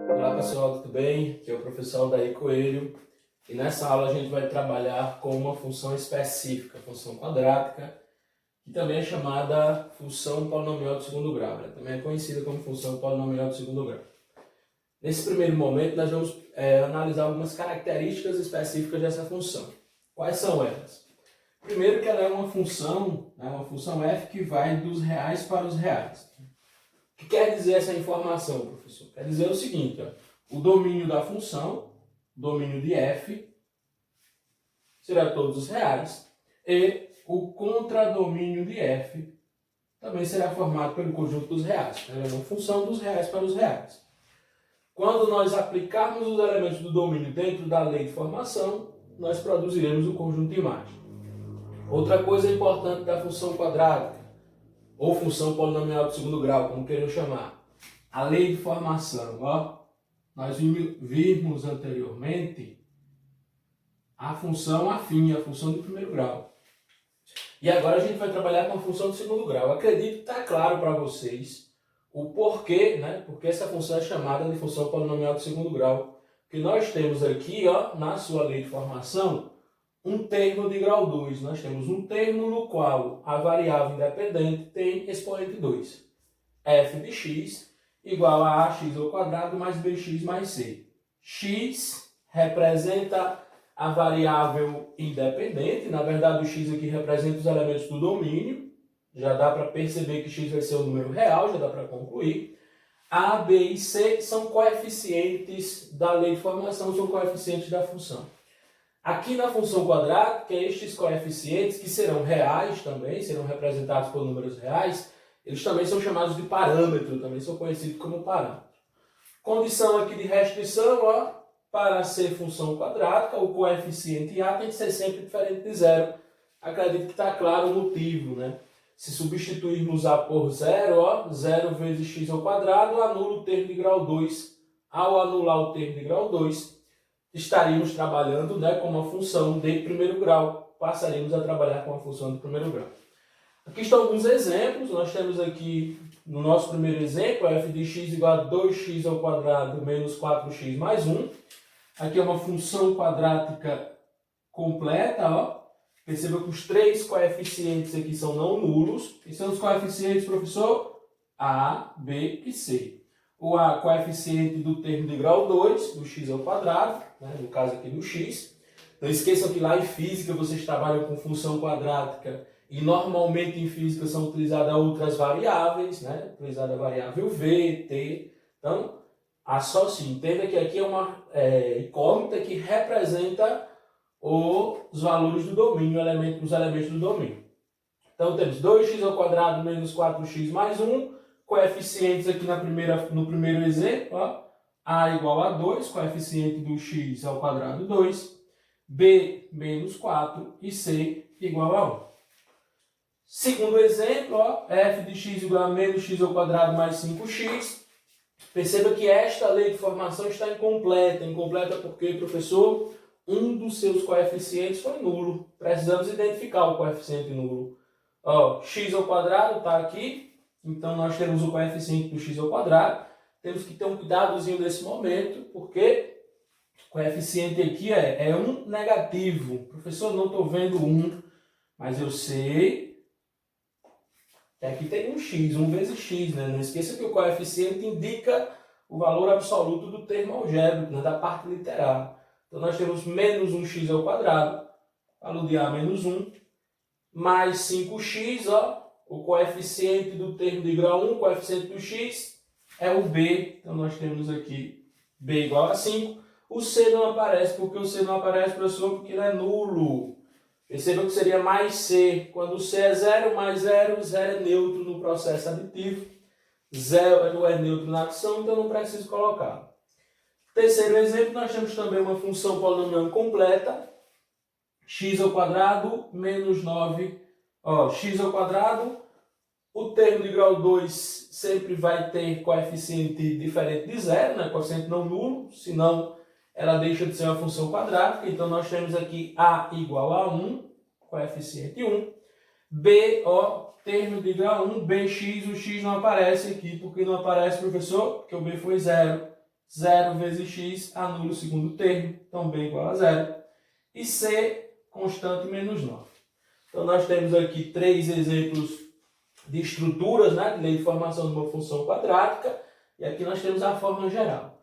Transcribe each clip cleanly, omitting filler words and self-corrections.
Olá pessoal, tudo bem? Aqui é o professor Aldair Coelho e nessa aula a gente vai trabalhar com uma função específica, a função quadrática, que também é chamada função polinomial de segundo grau, né? Também é conhecida como função polinomial de segundo grau. Nesse primeiro momento nós vamos analisar algumas características específicas dessa função. Quais são elas? Primeiro que ela é uma função f que vai dos reais para os reais. O que quer dizer essa informação, professor? Quer dizer o seguinte, ó, o domínio da função, domínio de f, será todos os reais, e o contradomínio de f também será formado pelo conjunto dos reais. Ela é uma função dos reais para os reais. Quando nós aplicarmos os elementos do domínio dentro da lei de formação, nós produziremos o conjunto de imagem. Outra coisa importante da função quadrática, ou função polinomial de segundo grau, como queiram chamar, a lei de formação. Ó, nós vimos anteriormente a função afim, a função de primeiro grau. E agora a gente vai trabalhar com a função de segundo grau. Eu acredito que está claro para vocês o porquê, né? Porque essa função é chamada de função polinomial de segundo grau. Que nós temos aqui, ó, na sua lei de formação, um termo de grau 2. Nós temos um termo no qual a variável independente tem expoente 2. f de x igual a ax ao quadrado mais bx mais c. X representa a variável independente. Na verdade, o x aqui representa os elementos do domínio. Já dá para perceber que x vai ser um número real, já dá para concluir. A, b e c são coeficientes da lei de formação, são coeficientes da função. Aqui na função quadrática, estes coeficientes, que serão reais também, serão representados por números reais, eles também são chamados de parâmetro, também são conhecidos como parâmetro. Condição aqui de restrição, ó, para ser função quadrática, o coeficiente A tem que ser sempre diferente de zero. Acredito que está claro o motivo, né? Se substituirmos A por zero, ó, 0 vezes x ao quadrado, anula o termo de grau 2. Ao anular o termo de grau 2, estaríamos trabalhando, né, com uma função de primeiro grau. Passaríamos a trabalhar com a função de primeiro grau. Aqui estão alguns exemplos. Nós temos aqui, no nosso primeiro exemplo, f de x igual a 2x ao quadrado menos 4x mais 1. Aqui é uma função quadrática completa, ó. Perceba que os três coeficientes aqui são não nulos. Quem são os coeficientes, professor? A, B e C. O A, coeficiente do termo de grau 2, do x ao quadrado, né, no caso aqui do x. Não esqueçam que lá em física vocês trabalham com função quadrática e normalmente em física são utilizadas outras variáveis, né? Utilizada a variável v, t. Então, associe. Entenda que aqui é uma incógnita que representa os valores do domínio, os elementos do domínio. Então, temos 2x ao quadrado menos 4x mais 1. Coeficientes aqui no primeiro exemplo, ó, A igual a 2, coeficiente do x ao quadrado 2, B menos 4 e C igual a 1. Segundo exemplo, ó, f de x igual a menos x ao quadrado mais 5x. Perceba que esta lei de formação está incompleta. Incompleta porque, professor, um dos seus coeficientes foi nulo. Precisamos identificar o coeficiente nulo. Ó, x ao quadrado está aqui. Então, nós temos o coeficiente do x ao quadrado. Temos que ter um cuidadozinho nesse momento, porque o coeficiente aqui é um negativo. Professor, não estou vendo 1, mas eu sei que aqui tem um x, 1 vezes x. Né? Não esqueça que o coeficiente indica o valor absoluto do termo algébrico, né? Da parte literal. Então, nós temos menos 1x ao quadrado, valor de A menos 1, mais 5x, ó. O coeficiente do termo de grau 1, o coeficiente do x, é o b. Então, nós temos aqui b igual a 5. O c não aparece. Por que o c não aparece, professor? Porque ele é nulo. Perceba que seria mais c. Quando o c é 0, mais 0, 0 é neutro no processo aditivo. 0 é neutro na adição, então não preciso colocar. Terceiro exemplo, nós temos também uma função polinomial completa. X ao quadrado menos 9. Ó, x ao quadrado, o termo de grau 2 sempre vai ter coeficiente diferente de zero, né? Coeficiente não nulo, senão ela deixa de ser uma função quadrática. Então, nós temos aqui A igual a 1, coeficiente 1. B, ó, termo de grau 1, bx, o x não aparece aqui. Por que não aparece, professor? Porque o b foi 0. 0 vezes x anula o segundo termo, então b igual a 0. E c, constante menos 9. Então nós temos aqui 3 exemplos de estruturas, né, de lei de formação de uma função quadrática, e aqui nós temos a forma geral.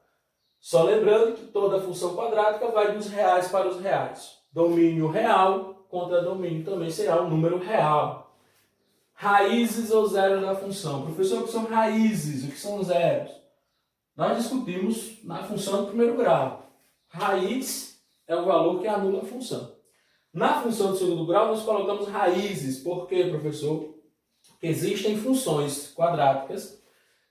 Só lembrando que toda função quadrática vai dos reais para os reais. Domínio real contra domínio também será um número real. Raízes ou zeros da função. Professor, o que são raízes? O que são zeros? Nós discutimos na função do primeiro grau. Raiz é o valor que anula a função. Na função do segundo grau, nós colocamos raízes. Por quê, professor? Porque existem funções quadráticas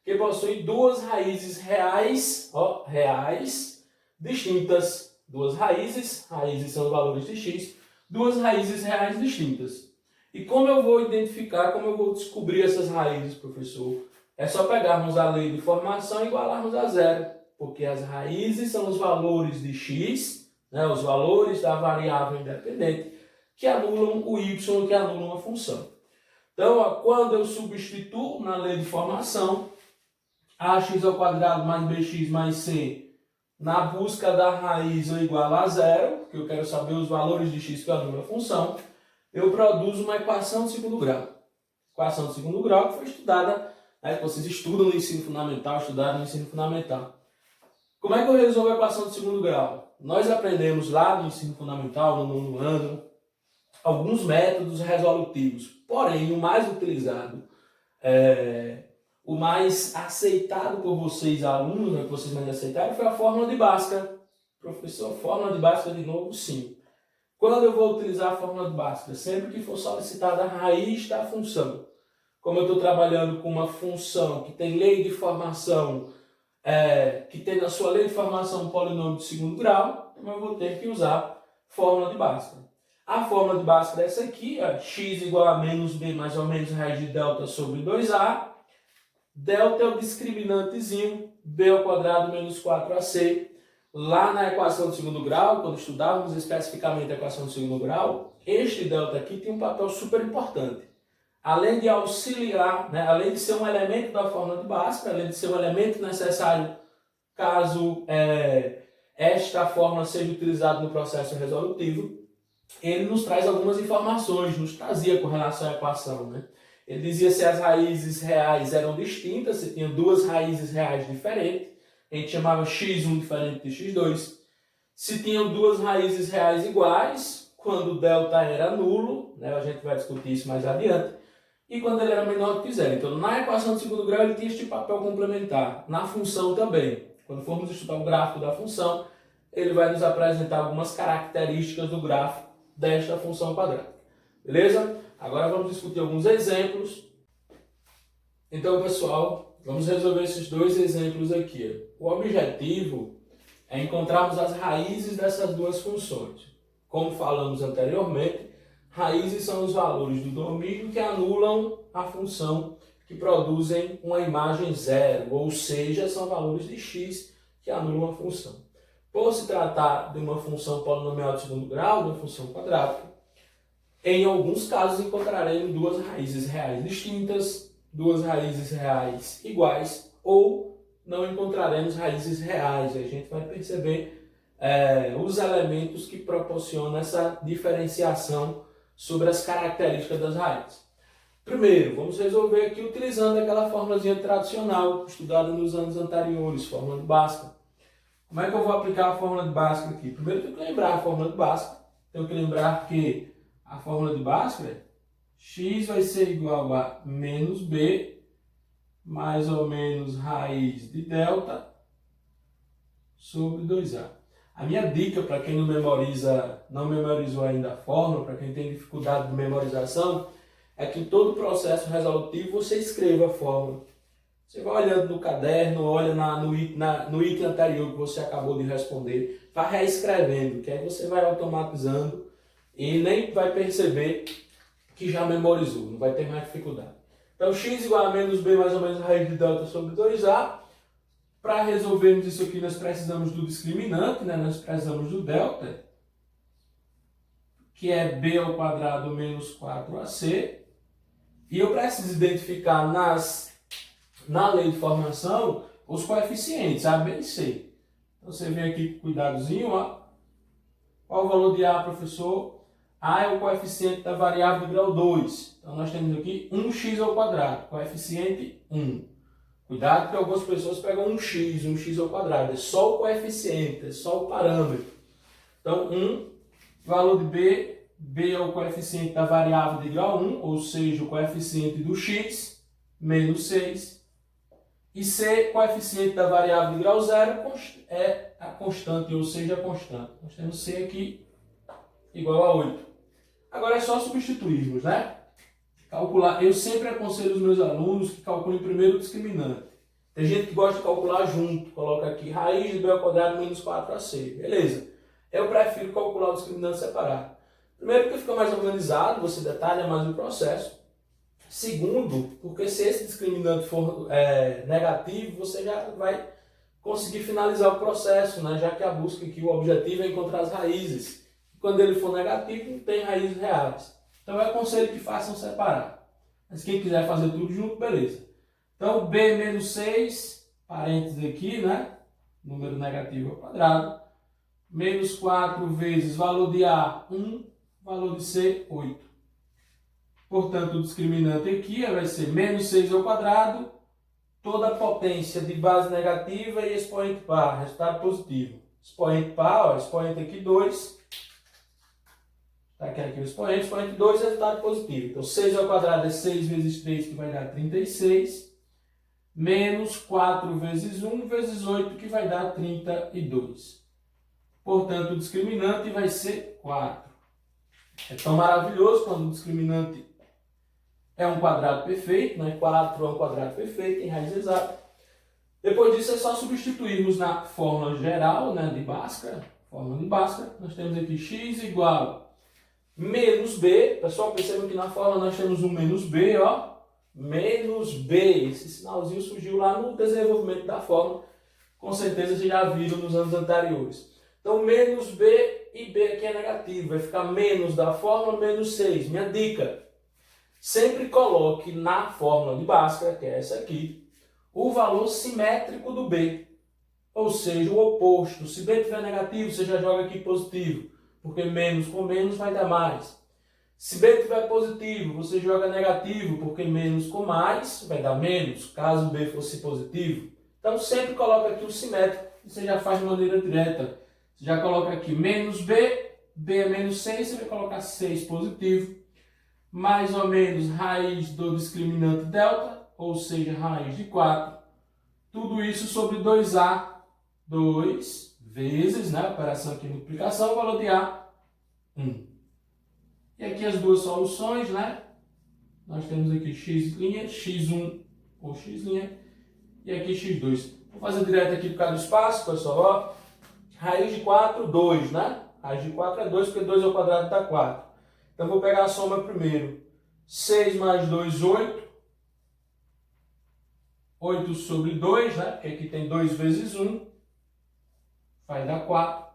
que possuem duas raízes reais, reais, distintas. Duas raízes são os valores de x, duas raízes reais distintas. E como eu vou identificar, como eu vou descobrir essas raízes, professor? É só pegarmos a lei de formação e igualarmos a zero, porque as raízes são os valores de x, né, os valores da variável independente, que anulam o y, que anulam a função. Então, quando eu substituo na lei de formação, ax² mais bx mais c, na busca da raiz eu igualo a zero, porque eu quero saber os valores de x que anulam a função, eu produzo uma equação de segundo grau. Equação de segundo grau que foi estudada, né, que vocês estudam no ensino fundamental, estudaram no ensino fundamental. Como é que eu resolvo a equação de segundo grau? Nós aprendemos lá no ensino fundamental, no nono ano, alguns métodos resolutivos. Porém, o mais utilizado, o mais aceitado por vocês, alunos, né, que vocês mais aceitaram, foi a fórmula de Bhaskara. Professor, fórmula de Bhaskara de novo? Sim. Quando eu vou utilizar a fórmula de Bhaskara? Sempre que for solicitada a raiz da função. Como eu estou trabalhando com uma função que tem lei de formação, que tem na sua lei de formação um polinômio de segundo grau, então eu vou ter que usar fórmula de Bhaskara. A fórmula de Bhaskara é essa aqui, x igual a menos b mais ou menos raiz de delta sobre 2a. Delta é o discriminantezinho, b² menos 4ac. Lá na equação de segundo grau, quando estudávamos especificamente a equação de segundo grau, este delta aqui tem um papel super importante. Além de auxiliar, né, além de ser um elemento da fórmula de Bhaskara, além de ser um elemento necessário caso esta fórmula seja utilizada no processo resolutivo, ele nos traz algumas informações, nos trazia com relação à equação, né? Ele dizia se as raízes reais eram distintas, se tinha duas raízes reais diferentes, a gente chamava x1 diferente de x2. Se tinham duas raízes reais iguais, quando o delta era nulo, né, a gente vai discutir isso mais adiante, e quando ele era menor do que zero. Então, na equação de segundo grau, ele tinha este papel complementar. Na função também. Quando formos estudar o gráfico da função, ele vai nos apresentar algumas características do gráfico desta função quadrática. Beleza? Agora vamos discutir alguns exemplos. Então, pessoal, vamos resolver esses dois exemplos aqui. O objetivo é encontrarmos as raízes dessas duas funções. Como falamos anteriormente, raízes são os valores do domínio que anulam a função, que produzem uma imagem zero, ou seja, são valores de x que anulam a função. Por se tratar de uma função polinomial de segundo grau, de uma função quadrática, em alguns casos encontraremos duas raízes reais distintas, duas raízes reais iguais, ou não encontraremos raízes reais. A gente vai perceber os elementos que proporcionam essa diferenciação sobre as características das raízes. Primeiro, vamos resolver aqui utilizando aquela formulazinha tradicional, estudada nos anos anteriores, fórmula de Bhaskara. Como é que eu vou aplicar a fórmula de Bhaskara aqui? Primeiro eu tenho que lembrar a fórmula de Bhaskara. Tenho que lembrar que a fórmula de Bhaskara é x vai ser igual a menos b mais ou menos raiz de delta sobre 2a. A minha dica para quem não memorizou ainda a fórmula, para quem tem dificuldade de memorização, é que em todo processo resolutivo você escreva a fórmula. Você vai olhando no caderno, olha no item anterior que você acabou de responder, vai reescrevendo, que aí você vai automatizando e nem vai perceber que já memorizou, não vai ter mais dificuldade. Então, x igual a menos b mais ou menos raiz de delta sobre 2a. Para resolvermos isso aqui, nós precisamos do discriminante, né? Nós precisamos do delta, que é b² menos 4ac. E eu preciso identificar na lei de formação os coeficientes A, B e C. Então você vem aqui com cuidadozinho, ó. Qual o valor de A, professor? A é o coeficiente da variável de grau 2. Então nós temos aqui 1x ao quadrado, coeficiente 1. Cuidado que algumas pessoas pegam 1x ao quadrado. É só o coeficiente, é só o parâmetro. Então 1, valor de B, B é o coeficiente da variável de grau 1, ou seja, o coeficiente do x, menos 6. E C, coeficiente da variável de grau 0, é a constante, ou seja, a constante. Nós temos C aqui igual a 8. Agora é só substituirmos, né? Calcular. Eu sempre aconselho os meus alunos que calculem primeiro o discriminante. Tem gente que gosta de calcular junto. Coloca aqui raiz de B ao quadrado menos 4AC. Beleza. Eu prefiro calcular o discriminante separado. Primeiro porque fica mais organizado, você detalha mais o processo. Segundo, porque se esse discriminante for negativo, você já vai conseguir finalizar o processo, né? Já que a busca aqui, o objetivo é encontrar as raízes. Quando ele for negativo, não tem raízes reais. Então eu aconselho que façam separado. Mas quem quiser fazer tudo junto, beleza. Então B menos 6, parênteses aqui, né? Número negativo ao quadrado. Menos 4 vezes valor de A, 1, valor de C, 8. Portanto, o discriminante aqui vai ser menos 6 ao quadrado, toda a potência de base negativa e expoente par, resultado positivo. Expoente par, ó, expoente aqui 2. Está aqui o expoente 2, resultado positivo. Então, 6 ao quadrado é 6 vezes 3, que vai dar 36. Menos 4 vezes 1 vezes 8, que vai dar 32. Portanto, o discriminante vai ser 4. É tão maravilhoso quando o discriminante é um quadrado perfeito, né? 4 é um quadrado perfeito, em raiz exata. Depois disso é só substituirmos na fórmula geral, né, de Bhaskara. Fórmula de Bhaskara, nós temos aqui x igual menos b. Pessoal, percebam que na fórmula nós temos um menos b, ó. Menos b. Esse sinalzinho surgiu lá no desenvolvimento da fórmula. Com certeza vocês já viram nos anos anteriores. Então, menos b e b aqui é negativo. Vai ficar menos da fórmula, menos 6. Minha dica. Sempre coloque na fórmula de Bhaskara, que é essa aqui, o valor simétrico do B. Ou seja, o oposto. Se B tiver negativo, você já joga aqui positivo, porque menos com menos vai dar mais. Se B tiver positivo, você joga negativo, porque menos com mais vai dar menos, caso B fosse positivo. Então, sempre coloca aqui o simétrico, e você já faz de maneira direta. Você já coloca aqui menos B, B é menos 6, você vai colocar 6 positivo. Mais ou menos raiz do discriminante delta, ou seja, raiz de 4. Tudo isso sobre 2A, 2 vezes, né, operação aqui de multiplicação, o valor de A, 1. E aqui as duas soluções, né? Nós temos aqui x', x1 ou x', e aqui x2. Vou fazer direto aqui por causa do espaço, pessoal, ó. Raiz de 4, 2, né? Raiz de 4 é 2, porque 2 ao quadrado dá 4. Então, vou pegar a soma primeiro. 6 mais 2, 8. 8 sobre 2, né? Porque aqui tem 2 vezes 1. Vai dar 4.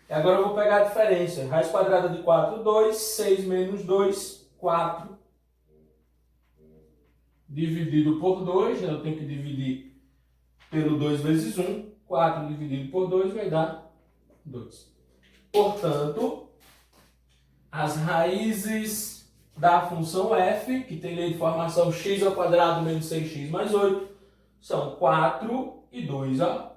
E agora eu vou pegar a diferença. Raiz quadrada de 4, 2. 6 menos 2, 4. Dividido por 2. Eu tenho que dividir pelo 2 vezes 1. 4 dividido por 2 vai dar 2. Portanto, as raízes da função f, que tem lei de formação x ao quadrado menos 6x mais 8, são 4 e 2. Ó.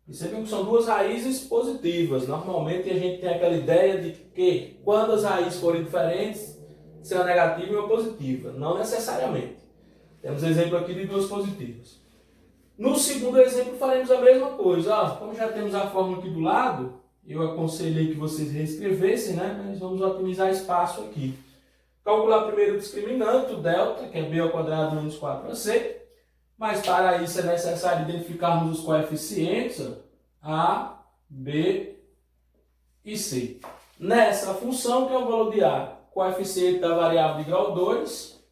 Percebem que são duas raízes positivas. Normalmente a gente tem aquela ideia de que quando as raízes forem diferentes, será negativa ou positiva. Não necessariamente. Temos exemplo aqui de duas positivas. No segundo exemplo faremos a mesma coisa. Ó. Como já temos a fórmula aqui do lado, eu aconselhei que vocês reescrevessem, né? Mas vamos otimizar espaço aqui. Calcular primeiro o discriminante, o delta, que é b ao quadrado menos 4ac. Mas para isso é necessário identificarmos os coeficientes a, b e c. Nessa função, que é o valor de a, coeficiente da variável de grau 2,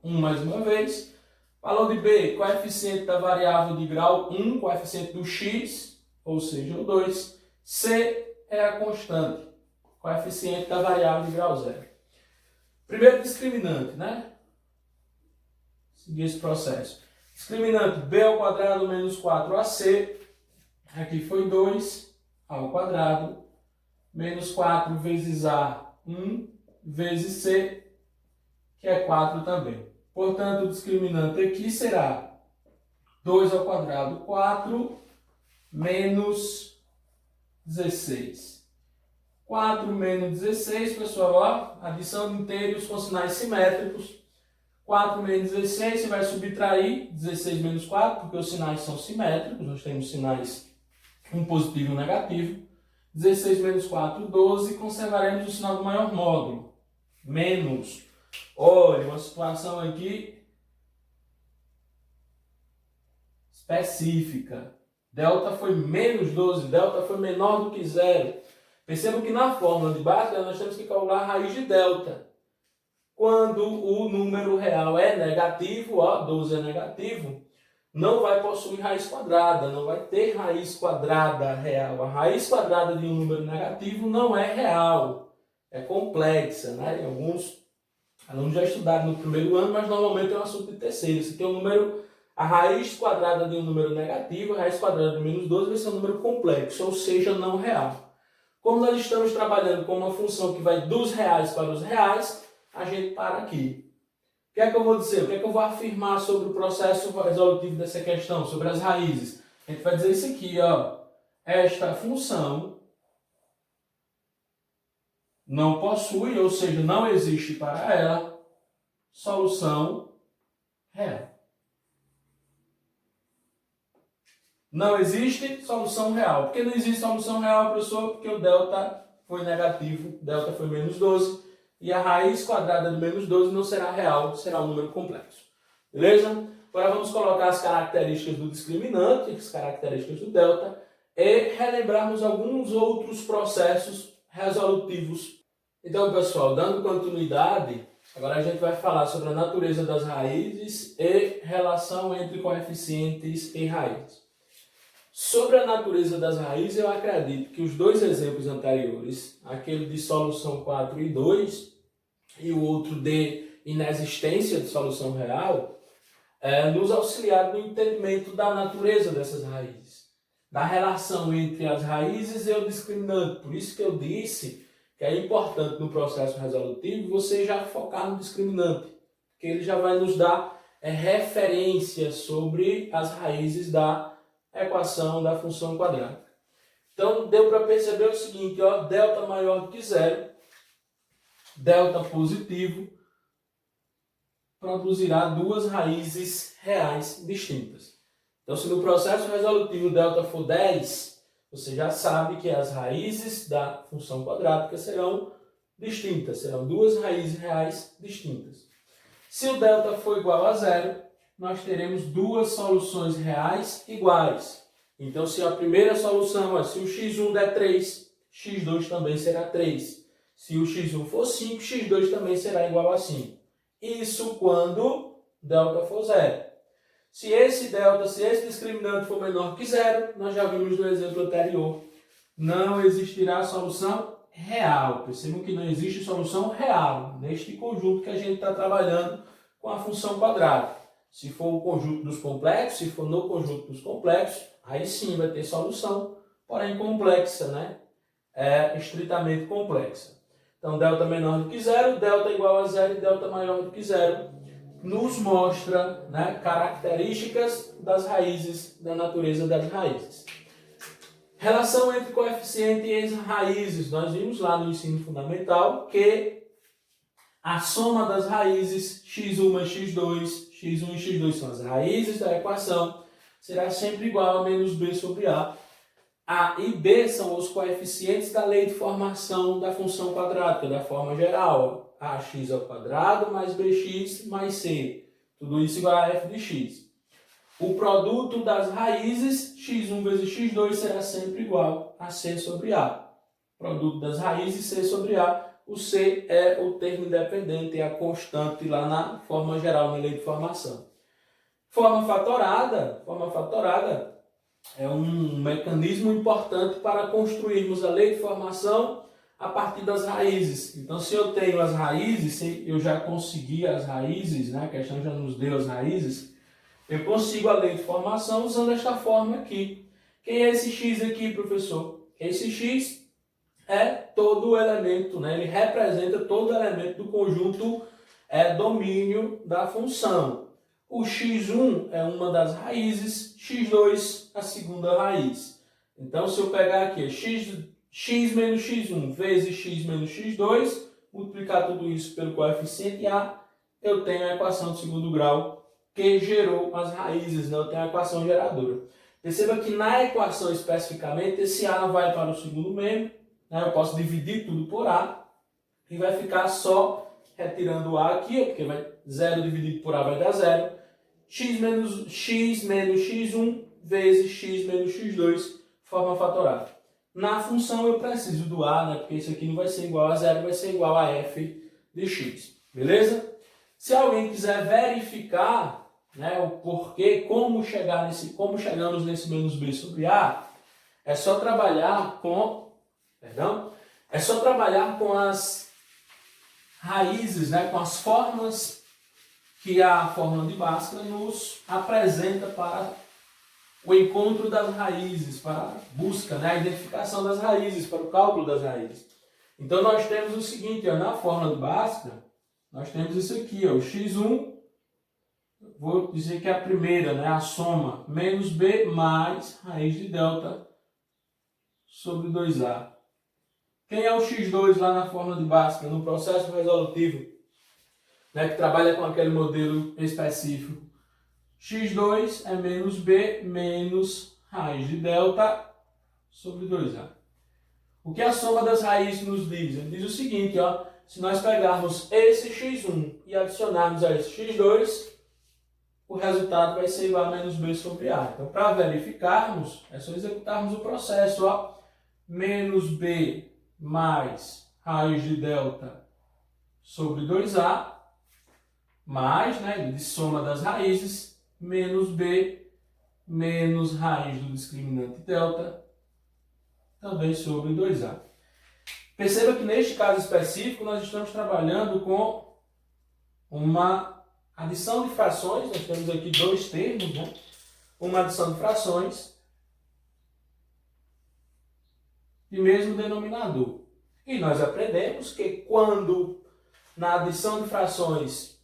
1 mais uma vez. Valor de b, coeficiente da variável de grau 1, coeficiente do x, ou seja, o 2. C é a constante, coeficiente da variável de grau 0. Primeiro discriminante, né? seguir esse processo. Discriminante b ao quadrado menos 4ac, aqui foi 2 ao quadrado, menos 4 vezes a, 1, vezes c, que é 4 também. Portanto, o discriminante aqui será 2 ao quadrado, 4, menos 16. 4 menos 16, pessoal, ó, adição de inteiros com sinais simétricos. 4 menos 16, você vai subtrair 16 menos 4, porque os sinais são simétricos, nós temos sinais um positivo e um negativo. 16 menos 4, 12, conservaremos o sinal do maior módulo. Menos. Olha, uma situação aqui específica. Delta foi menos 12, delta foi menor do que zero. Percebam que na fórmula de Bhaskara nós temos que calcular a raiz de delta. Quando o número real é negativo, ó, 12 é negativo, não vai possuir raiz quadrada, não vai ter raiz quadrada real. A raiz quadrada de um número negativo não é real, é complexa, né? Alguns alunos já estudaram no primeiro ano, mas normalmente é um assunto de terceiro. Se tem um número, a raiz quadrada de um número negativo, a raiz quadrada de menos 12 vai ser um número complexo, ou seja, não real. Como nós estamos trabalhando com uma função que vai dos reais para os reais, a gente para aqui. O que é que eu vou dizer? O que é que eu vou afirmar sobre o processo resolutivo dessa questão, sobre as raízes? A gente vai dizer isso aqui, ó. Esta função não possui, ou seja, não existe para ela, solução real. Não existe solução real. Por que não existe solução real, professor? Porque o delta foi negativo, delta foi menos 12, e a raiz quadrada de menos 12 não será real, será um número complexo. Beleza? Agora vamos colocar as características do discriminante, as características do delta, e relembrarmos alguns outros processos resolutivos. Então, pessoal, dando continuidade, agora a gente vai falar sobre a natureza das raízes e relação entre coeficientes e raízes. Sobre a natureza das raízes, eu acredito que os dois exemplos anteriores, aquele de solução 4 e 2 e o outro de inexistência de solução real, nos auxiliaram no entendimento da natureza dessas raízes, da relação entre as raízes e o discriminante. Por isso que eu disse que é importante no processo resolutivo você já focar no discriminante, porque ele já vai nos dar referência sobre as raízes da equação da função quadrática. Então, deu para perceber o seguinte, ó, delta maior do que zero, delta positivo, produzirá duas raízes reais distintas. Então, se no processo resolutivo delta for 10, você já sabe que as raízes da função quadrática serão distintas, serão duas raízes reais distintas. Se o delta for igual a zero, nós teremos duas soluções reais iguais. Então, se a primeira solução, se o x1 der 3, x2 também será 3. Se o x1 for 5, x2 também será igual a 5. Isso quando delta for zero. Se esse discriminante for menor que zero, nós já vimos no exemplo anterior, não existirá solução real. Percebam que não existe solução real neste conjunto que a gente está trabalhando com a função quadrática. Se for o conjunto dos complexos, se for no conjunto dos complexos, aí sim vai ter solução, porém complexa, né? É estritamente complexa. Então, delta menor do que zero, delta igual a zero e delta maior do que zero, nos mostra, né, características das raízes, da natureza das raízes. Relação entre coeficiente e as raízes. Nós vimos lá no ensino fundamental que a soma das raízes x1 mais x2, x1 e x2 são as raízes da equação, será sempre igual a menos b sobre a. A e b são os coeficientes da lei de formação da função quadrática, da forma geral. Ax ao quadrado mais bx mais c. Tudo isso igual a f de x. O produto das raízes, x1 vezes x2, será sempre igual a c sobre a. Produto das raízes, c sobre a. O c é o termo independente, é a constante lá na forma geral, na lei de formação. Forma fatorada é um mecanismo importante para construirmos a lei de formação a partir das raízes. Então, se eu tenho as raízes, se eu já consegui as raízes, né, a questão já nos deu as raízes, eu consigo a lei de formação usando esta forma aqui. Quem é esse x aqui, professor? Esse x é todo o elemento, né? Ele representa todo o elemento do conjunto domínio da função. O x1 é uma das raízes, x2 a segunda raiz. Então, se eu pegar aqui x menos x1 vezes x menos x2, multiplicar tudo isso pelo coeficiente A, eu tenho a equação de segundo grau que gerou as raízes, né? Eu tenho a equação geradora. Perceba que na equação especificamente, esse A vai para o segundo membro, né? Eu posso dividir tudo por A e vai ficar só retirando o A aqui, porque 0 dividido por A vai dar 0. X menos x1 vezes x menos x2, forma fatorada. Na função eu preciso do A, né? Porque isso aqui não vai ser igual a 0, vai ser igual a f de x. Beleza? Se alguém quiser verificar, né, o porquê, como chegamos nesse menos b sobre A, é só trabalhar com as raízes, né, com as formas que a fórmula de Bhaskara nos apresenta para o encontro das raízes, para a busca, né, a identificação das raízes, para o cálculo das raízes. Então nós temos o seguinte, ó, na fórmula de Bhaskara, nós temos isso aqui, ó, o x1, vou dizer que é a primeira, né, a soma, menos b mais raiz de delta sobre 2a. Quem é o x2 lá na fórmula de Bhaskara, no processo resolutivo, né, que trabalha com aquele modelo específico? x2 é menos b menos raiz de delta sobre 2a. O que a soma das raízes nos diz? Ele diz o seguinte, ó, se nós pegarmos esse x1 e adicionarmos a esse x2, o resultado vai ser igual a menos b sobre a. Então, para verificarmos, é só executarmos o processo, ó, menos b mais raiz de delta sobre 2a, mais, né, de soma das raízes, menos b menos raiz do discriminante delta, também sobre 2a. Perceba que neste caso específico nós estamos trabalhando com uma adição de frações, nós temos aqui dois termos, né? Uma adição de frações de mesmo denominador. E nós aprendemos que quando na adição de frações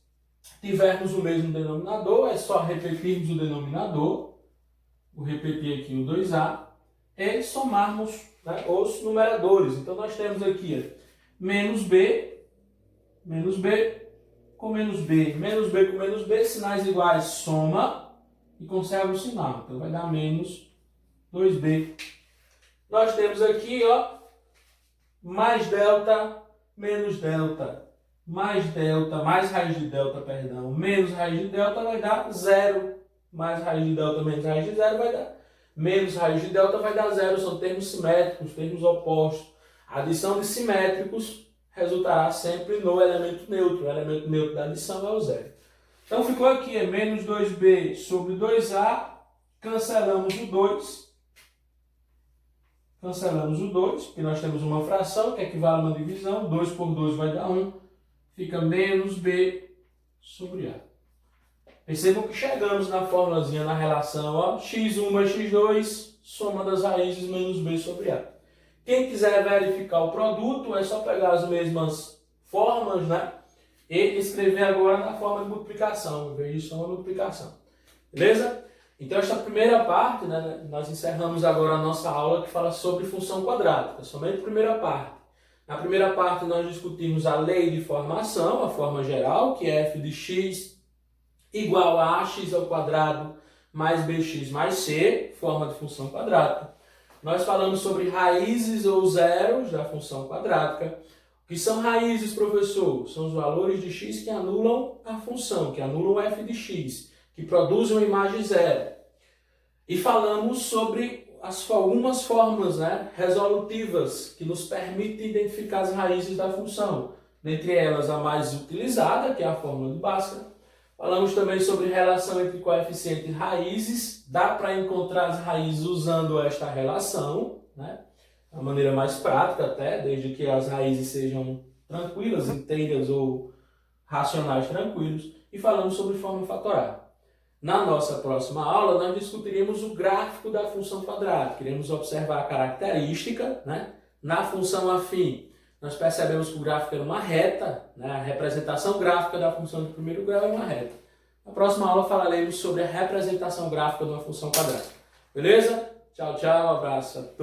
tivermos o mesmo denominador, é só repetirmos o denominador, vou repetir aqui o 2a, e somarmos, né, os numeradores. Então nós temos aqui menos b com menos b com menos b, sinais iguais, soma e conserva o sinal. Então vai dar menos 2b. Nós temos aqui, ó, mais delta, menos delta, mais raiz de delta, perdão, menos raiz de delta vai dar 0. Mais raiz de delta menos raiz de 0 vai dar menos raiz de delta vai dar 0. São termos simétricos, termos opostos. A adição de simétricos resultará sempre no elemento neutro. O elemento neutro da adição é o 0. Então ficou aqui, é menos 2b sobre 2a, cancelamos o 2. Cancelamos o 2, porque nós temos uma fração que equivale a uma divisão. 2 por 2 vai dar 1. Fica menos b sobre a. Percebam que chegamos na formulazinha, na relação, ó, x1 mais x2, soma das raízes menos b sobre a. Quem quiser verificar o produto, é só pegar as mesmas formas, né, e escrever agora na forma de multiplicação, em vez de soma, multiplicação. Beleza? Então, esta primeira parte, né, nós encerramos agora a nossa aula que fala sobre função quadrática, somente a primeira parte. Na primeira parte, nós discutimos a lei de formação, a forma geral, que é f de x igual a ax ao quadrado mais bx mais c, forma de função quadrática. Nós falamos sobre raízes ou zeros da função quadrática. O que são raízes, professor? São os valores de x que anulam a função, que anulam f de x, que produzem uma imagem zero. E falamos sobre algumas formas, né, resolutivas que nos permitem identificar as raízes da função. Dentre elas, a mais utilizada, que é a fórmula de Bhaskara. Falamos também sobre relação entre coeficiente e raízes. Dá para encontrar as raízes usando esta relação, né? a maneira mais prática até, desde que as raízes sejam tranquilas, inteiras ou racionais tranquilos, e falamos sobre forma fatorada. Na nossa próxima aula, nós discutiremos o gráfico da função quadrática. Iremos observar a característica, né? Na função afim, nós percebemos que o gráfico era uma reta, né? A representação gráfica da função de primeiro grau é uma reta. Na próxima aula falaremos sobre a representação gráfica de uma função quadrática. Beleza? Tchau, tchau, um abraço a todos.